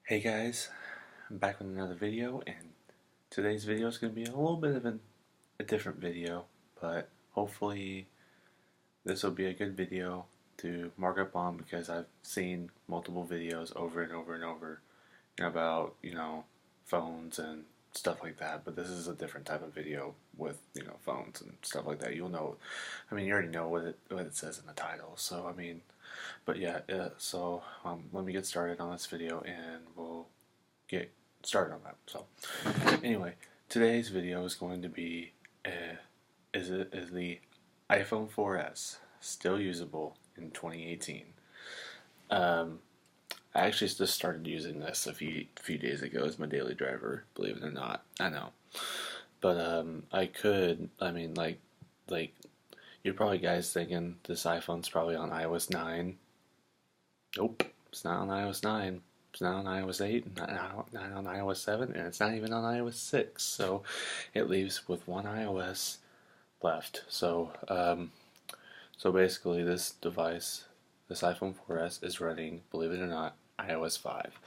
Hey guys, I'm back with another video, and today's video is going to be a little bit of a different video, but hopefully this will be a good video to mark up on because I've seen multiple videos over and over and over about, phones and stuff like that, but this is a different type of video with, phones and stuff like that. You'll know, you already know what it says in the title, so but yeah, let me get started on this video and we'll get started on that. So, anyway, today's video is going to be is the iPhone 4S still usable in 2018? I actually just started using this a few days ago as my daily driver. Believe it or not, I know, but like you're probably guys thinking this iPhone's probably on iOS 9. Nope, it's not on iOS 9. It's not on iOS 8, not on iOS 7, and it's not even on iOS 6. So it leaves with one iOS left. So basically, this device, this iPhone 4S, is running, believe it or not, iOS 5,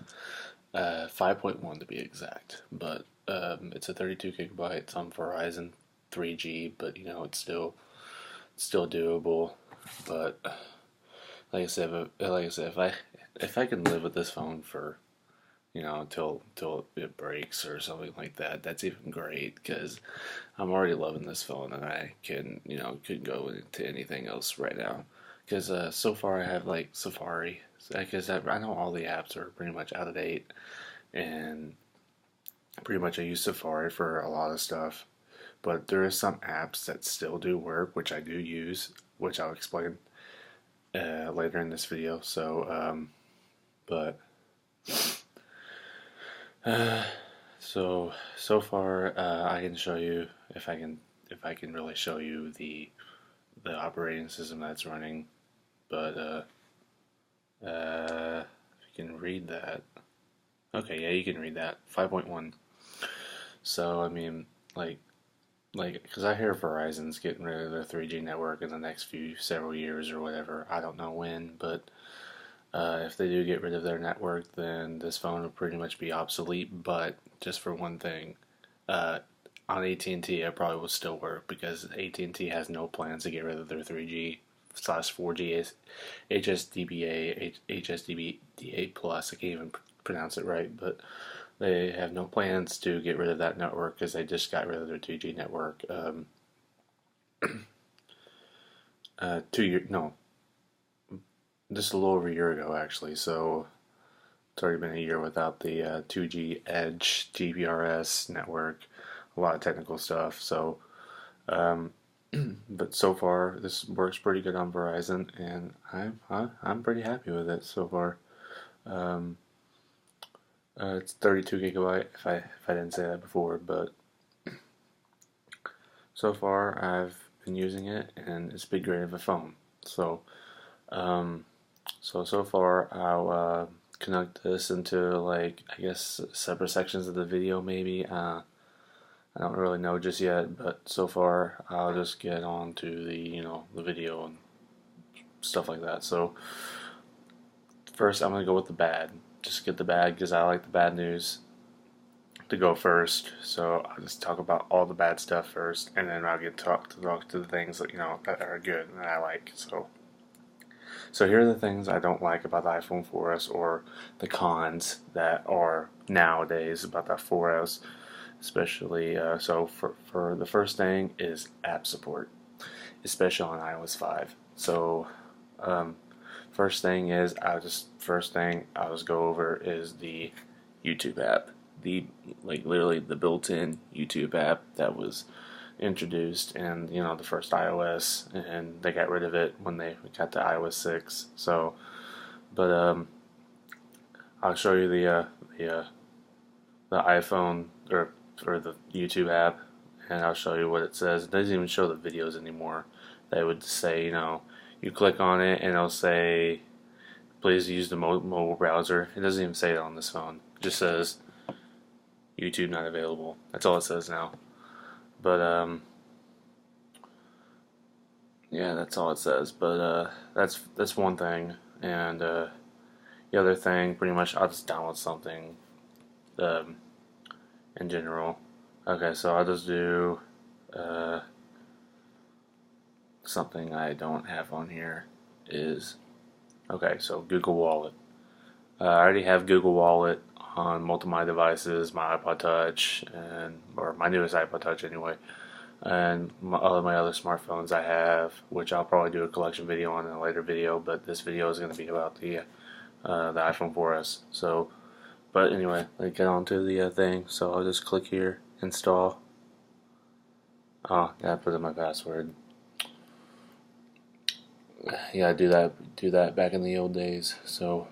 5.1 to be exact. But it's a 32 gigabyte. It's on Verizon 3G, but it's still doable. But like I said, if I can live with this phone for until it breaks or something like that, that's even great because I'm already loving this phone and I can could go into anything else right now because so far I have like Safari because I know all the apps are pretty much out of date and pretty much I use Safari for a lot of stuff, but there are some apps that still do work which I do use, which I'll explain later in this video. So far I can show you if I can really show you the operating system that's running, but you can read that. Okay, yeah, you can read that 5.1. So because I hear Verizon's getting rid of their 3G network in the next several years or whatever. I don't know when, but if they do get rid of their network, then this phone will pretty much be obsolete. But just for one thing, on AT&T, it probably will still work because AT&T has no plans to get rid of their 3G slash 4G HSDBA plus. I can't even pronounce it right, but they have no plans to get rid of that network because they just got rid of their 2G network 2 years, no, just a little over a year ago actually. So it's already been a year without the 2G Edge GPRS network. A lot of technical stuff. So, but so far this works pretty good on Verizon, and I'm pretty happy with it so far. It's 32 gigabyte. If I didn't say that before, but so far I've been using it, and it's been great of a phone. So far I'll connect this into like I guess separate sections of the video maybe. I don't really know just yet, but so far I'll just get on to the the video and stuff like that. So first I'm gonna go with the bad. Just get the bad because I like the bad news to go first. So I'll just talk about all the bad stuff first, and then I'll get talk to the things that that are good and that I like. So here are the things I don't like about the iPhone 4S, or the cons that are nowadays about that 4S, especially. So for the first thing is app support, especially on iOS 5. So first thing I'll just go over is the YouTube app, the literally the built-in YouTube app that was introduced in the first iOS, and they got rid of it when they got to iOS 6. So, but I'll show you the iPhone or the YouTube app, and I'll show you what it says. It doesn't even show the videos anymore. They would say you click on it and it'll say please use the mobile browser. It doesn't even say it on this phone. It just says YouTube not available. That's all it says now. But yeah, that's all it says. But that's one thing, and the other thing, pretty much, I'll just download something um, in general. Okay, so I'll just do something I don't have on here is, okay, so Google Wallet. I already have Google Wallet on multiple my devices, my iPod Touch, or my newest iPod Touch anyway, and all of my other smartphones I have, which I'll probably do a collection video on in a later video, but this video is going to be about the iPhone 4S. So, but anyway, let's get on to the thing. So I'll just click here, install. Oh, yeah, I put in my password. Yeah, do that back in the old days. So,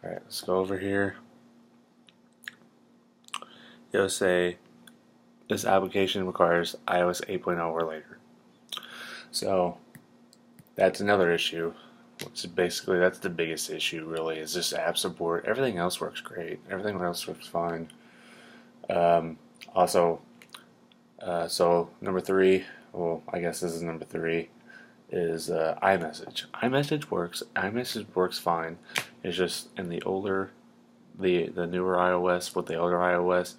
alright, let's go over here. It'll say this application requires iOS 8.0 or later. So that's another issue, which is basically, that's the biggest issue really, is just app support. Everything else works great. Everything else works fine. Also, so number 3, well, I guess this is number 3, is iMessage. iMessage works fine. It's just in the older, the newer iOS with the older iOS.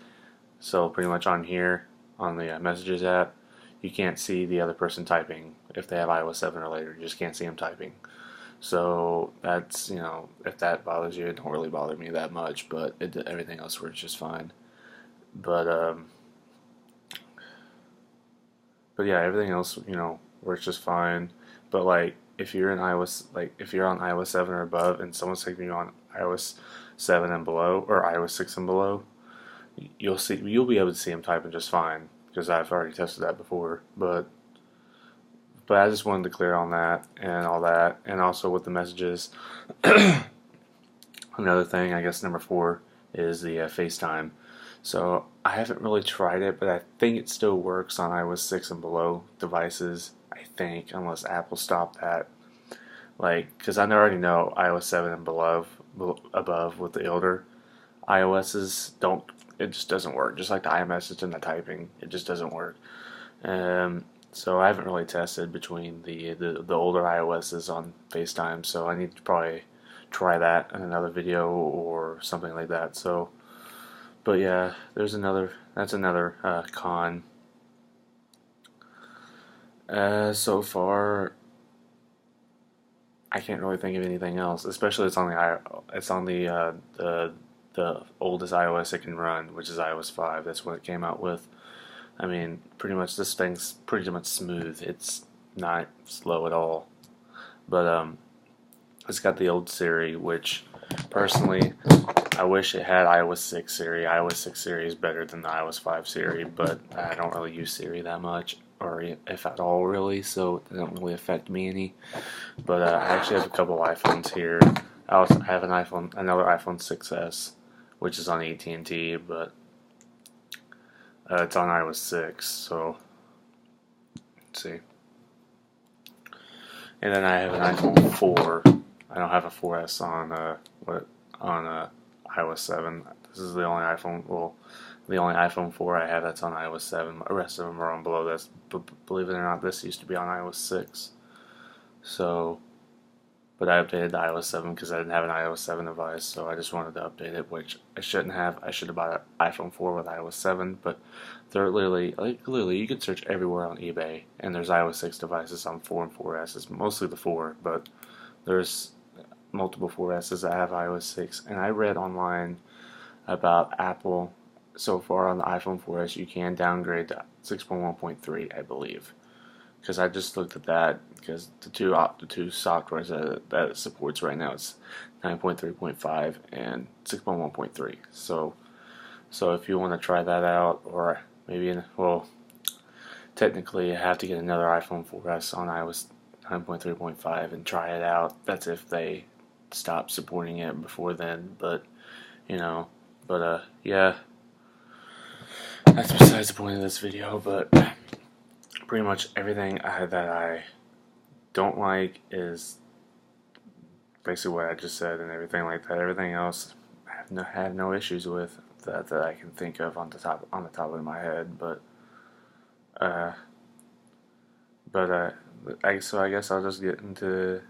So pretty much on here, on the Messages app, you can't see the other person typing. If they have iOS 7 or later, you just can't see them typing. So that's, you know, if that bothers you, it don't really bother me that much, but everything else works just fine. But yeah, everything else, you know, works just fine. But like, if you're in iOS, like if you're on iOS 7 or above, and someone's taking you on iOS 7 and below, or iOS 6 and below, you'll be able to see them typing just fine, because I've already tested that before. But I just wanted to clear on that and all that, and also with the messages. Another thing, I guess number 4 is the FaceTime. So I haven't really tried it, but I think it still works on iOS 6 and below devices. I think, unless Apple stopped that. Like, because I already know iOS 7 and above with the older iOS's don't. It just doesn't work. Just like the iMessage and the typing, it just doesn't work. So I haven't really tested between the older iOS's on FaceTime. So I need to probably try that in another video or something like that. So, but yeah, that's another con. So far, I can't really think of anything else. Especially it's on the oldest iOS it can run, which is iOS 5. That's what it came out with. I mean, pretty much this thing's pretty much smooth. It's not slow at all. But it's got the old Siri, which personally I wish it had iOS 6 Siri. iOS 6 Siri is better than the iOS 5 Siri, but I don't really use Siri that much, or if at all really, so it doesn't really affect me any. But I actually have a couple iPhones here. I also have another iPhone 6s, which is on AT&T, but it's on iOS 6, so let's see. And then I have an iPhone 4. I don't have a 4S on iOS 7. This is the only iPhone 4 I have that's on iOS 7. The rest of them are on below this. But believe it or not, this used to be on iOS 6. So, but I updated to iOS 7 because I didn't have an iOS 7 device, so I just wanted to update it, which I shouldn't have. I should have bought an iPhone 4 with iOS 7, but they're literally, you can search everywhere on eBay, and there's iOS 6 devices on 4 and 4S. It's mostly the 4, but there's multiple 4Ss that have iOS 6, and I read online about Apple. So far on the iPhone 4S, you can downgrade to 6.1.3, I believe. Because I just looked at that, because the two softwares that it supports right now is 9.3.5 and 6.1.3. So if you want to try that out, or maybe technically you have to get another iPhone 4S on iOS 9.3.5 and try it out. That's if they stop supporting it before then. But yeah, that's besides the point of this video. But pretty much everything that I don't like is basically what I just said, and everything like that. Everything else I have no issues with that I can think of on the top of my head. So I guess I'll just get into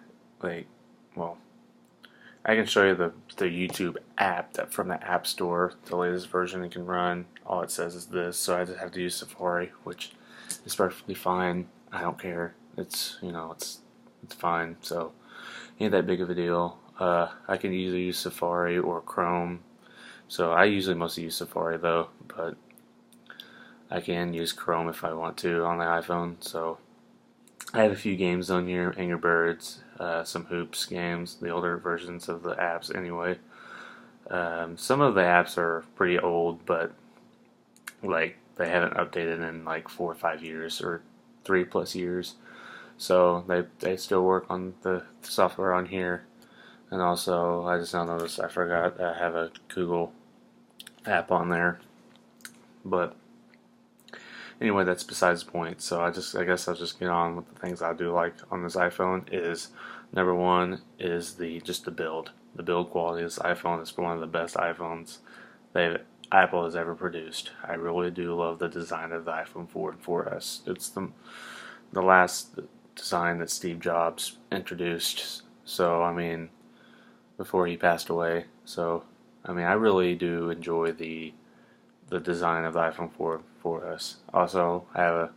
I can show you the YouTube app that from the App Store, the latest version it can run. All it says is this, so I just have to use Safari, which is perfectly fine. I don't care. It's it's fine. So ain't that big of a deal. I can either use Safari or Chrome. So I usually mostly use Safari though, but I can use Chrome if I want to on the iPhone. So I have a few games on here, Angry Birds, some hoops games, the older versions of the apps anyway. Some of the apps are pretty old, but like they haven't updated in like 4 or 5 years or 3+ years. So they still work on the software on here. And also, I just now noticed I forgot I have a Google app on there. But anyway, that's besides the point. So I guess I'll just get on with the things I do like on this iPhone. Is number one is just the build. The build quality of this iPhone is one of the best iPhones Apple has ever produced. I really do love the design of the iPhone 4 and 4S. It's the last design that Steve Jobs introduced. So I mean, before he passed away. So I mean, I really do enjoy the design of the iPhone 4 4S. Also, I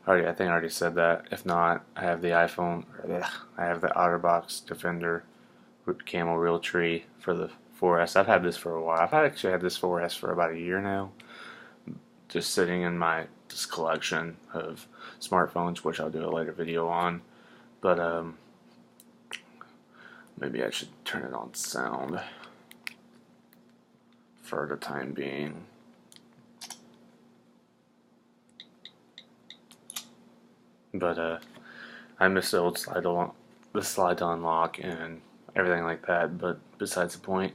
think I already said that. If not, I have the I have the OtterBox Defender Camel Real Tree for the 4S. I've had this for a while. I've actually had this 4S for about a year now. Just sitting in this collection of smartphones, which I'll do a later video on. But maybe I should turn it on sound for the time being. But I miss the old the slide to unlock and everything like that. But besides the point,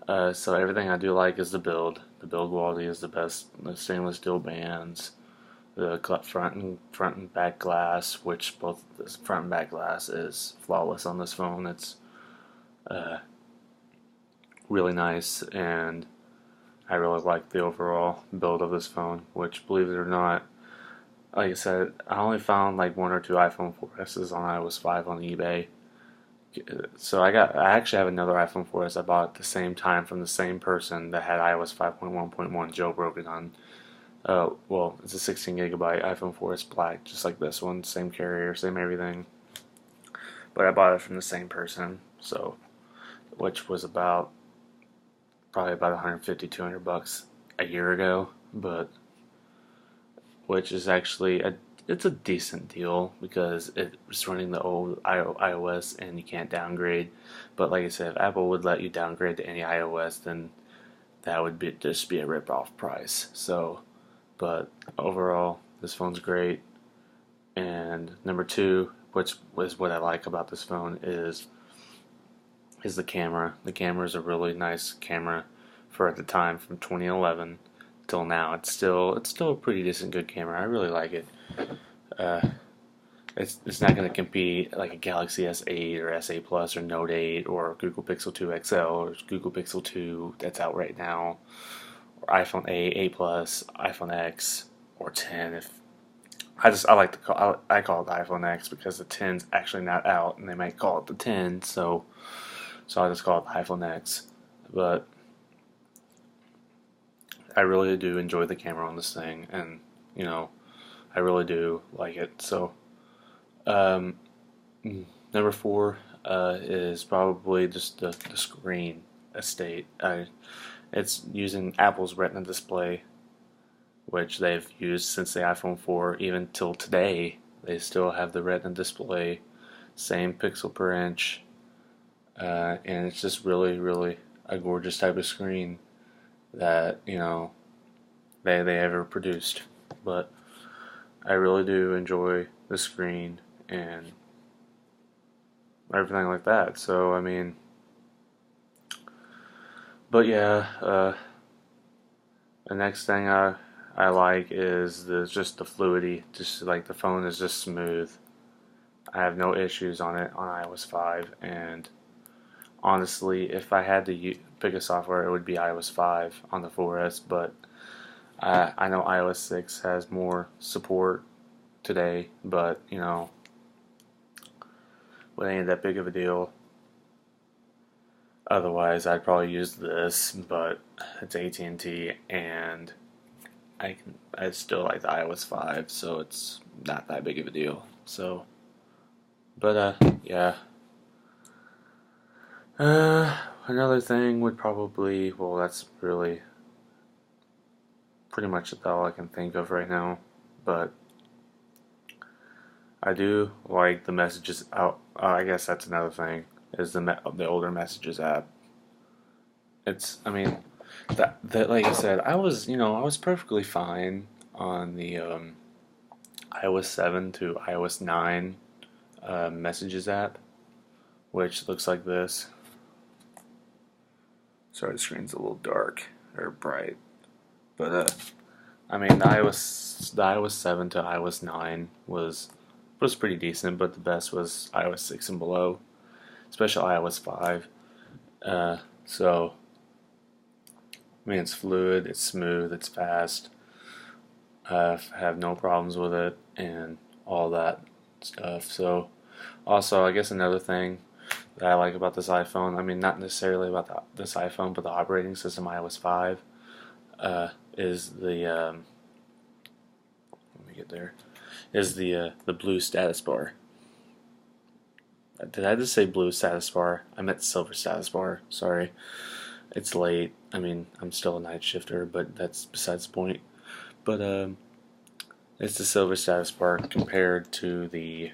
so everything I do like is the build. The build quality is the best. The stainless steel bands, the front and back glass, which both the front and back glass is flawless on this phone. It's really nice, and I really like the overall build of this phone. Which, believe it or not, like I said, I only found like 1 or 2 iPhone 4Ss on iOS 5 on eBay. So I actually have another iPhone 4S I bought at the same time from the same person that had iOS 5.1.1 jailbroken on. Well, it's a 16 gigabyte iPhone 4S Black, just like this one, same carrier, same everything. But I bought it from the same person, so which was probably about 150, $200 a year ago, but which is actually it's a decent deal because it's running the old iOS and you can't downgrade. But like I said, if Apple would let you downgrade to any iOS, then that would just be a rip-off price. So, but overall, this phone's great. And number two, which is what I like about this phone, is the camera. The camera is a really nice camera for at the time from 2011 till now. It's still a pretty decent good camera. I really like it. It's not going to compete like a Galaxy S8 or S8 Plus or Note 8 or Google Pixel 2 XL or Google Pixel 2 that's out right now, or iPhone 8, 8 Plus, iPhone X, or 10. If I like to I call it the iPhone X because the 10's actually not out, and they might call it the 10, so I just call it the iPhone X. But I really do enjoy the camera on this thing, and I really do like it. So number four is probably just the screen estate. It's using Apple's Retina display, which they've used since the iPhone 4, even till today. They still have the Retina display, same pixel per inch, and it's just really, really a gorgeous type of screen that they ever produced. But I really do enjoy the screen and everything like that. So I mean, but yeah, the next thing I like is just the fluidity. Just like the phone is just smooth. I have no issues on it on iOS 5, and honestly, if I had to pick a software, it would be iOS 5 on the 4S, but I know iOS 6 has more support today, but it ain't that big of a deal. Otherwise, I'd probably use this, but it's AT&T, and I still like the iOS 5, so it's not that big of a deal. So, but yeah. Another thing would probably, well, that's really pretty much all I can think of right now. But I do like the messages out. I guess that's another thing is the older messages app. I mean, that like I said, I was perfectly fine on the iOS 7 to iOS 9 messages app, which looks like this. Sorry, the screen's a little dark or bright, but I mean, the iOS 7 to iOS 9 was pretty decent, but the best was iOS 6 and below, especially iOS 5. So, I mean, it's fluid, it's smooth, it's fast. I have no problems with it and all that stuff. So, also, I guess another thing that I like about this iPhone, I mean, not necessarily about this iPhone, but the operating system iOS 5, is let me get there, is the blue status bar. Did I just say blue status bar? I meant silver status bar. Sorry. It's late. I mean, I'm still a night shifter, but that's besides the point. But it's the silver status bar compared to the.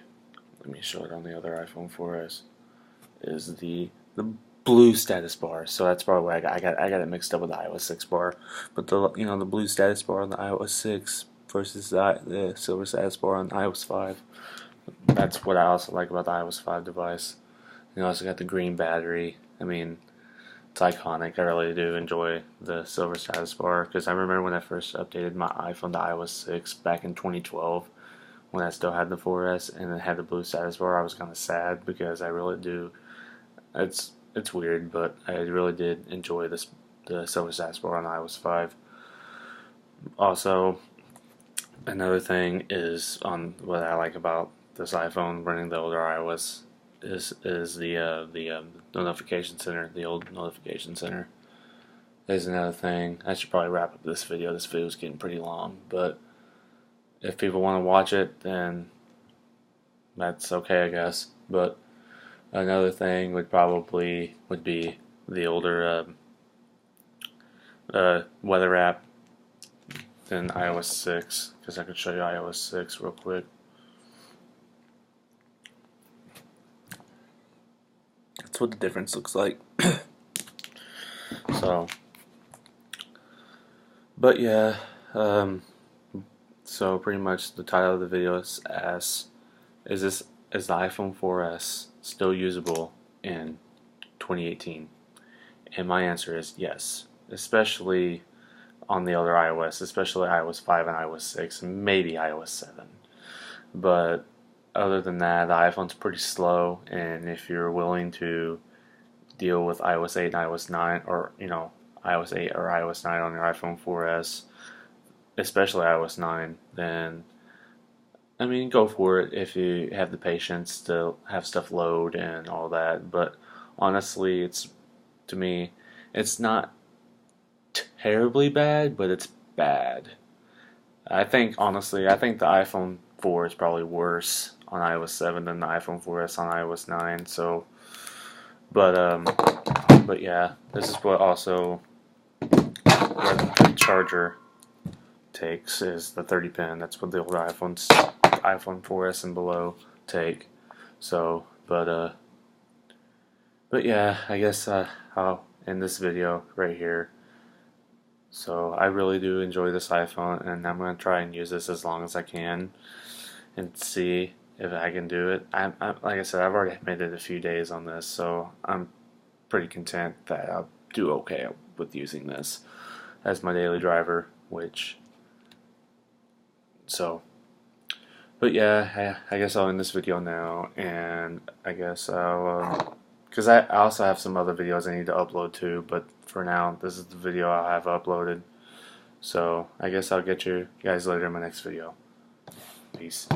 Let me show it on the other iPhone 4S. Is the blue status bar. So that's probably why I got it mixed up with the iOS 6 bar. But the blue status bar on the iOS 6 versus the silver status bar on the iOS 5. That's what I also like about the iOS 5 device. You also got the green battery. I mean, it's iconic. I really do enjoy the silver status bar because I remember when I first updated my iPhone to iOS 6 back in 2012 when I still had the 4S and it had the blue status bar. I was kind of sad because I really do. It's weird, but I really did enjoy the silver status bar on iOS 5. Also, another thing is on what I like about this iPhone running the older iOS is the notification center, the old notification center. There's another thing. I should probably wrap up this video. This video is getting pretty long, but if people want to watch it, then that's okay, I guess. But another thing would be the older weather app than iOS 6, because I could show you iOS 6 real quick. That's what the difference looks like. So, but yeah, so pretty much the title of the video is is the iPhone 4S still usable in 2018? And my answer is yes, especially on the other iOS, especially iOS 5 and iOS 6, and maybe iOS 7. But other than that, the iPhone's pretty slow, and if you're willing to deal with iOS 8 and iOS 9, or iOS 8 or iOS 9 on your iPhone 4S, especially iOS 9, then I mean, go for it if you have the patience to have stuff load and all that. But honestly, to me, it's not terribly bad, but it's bad. Honestly, I think the iPhone 4 is probably worse on iOS 7 than the iPhone 4S on iOS 9. So, but yeah, this is what also where the charger takes is the 30 pin. That's what the older iPhone 4S and below take. So, but yeah, I guess I'll end this video right here. So I really do enjoy this iPhone, and I'm going to try and use this as long as I can and see if I can do it. Like I said, I've already made it a few days on this, so I'm pretty content that I'll do okay with using this as my daily driver, but yeah, I guess I'll end this video now, and I guess because I also have some other videos I need to upload too, but for now, this is the video I have uploaded. So I guess I'll get you guys later in my next video. Peace.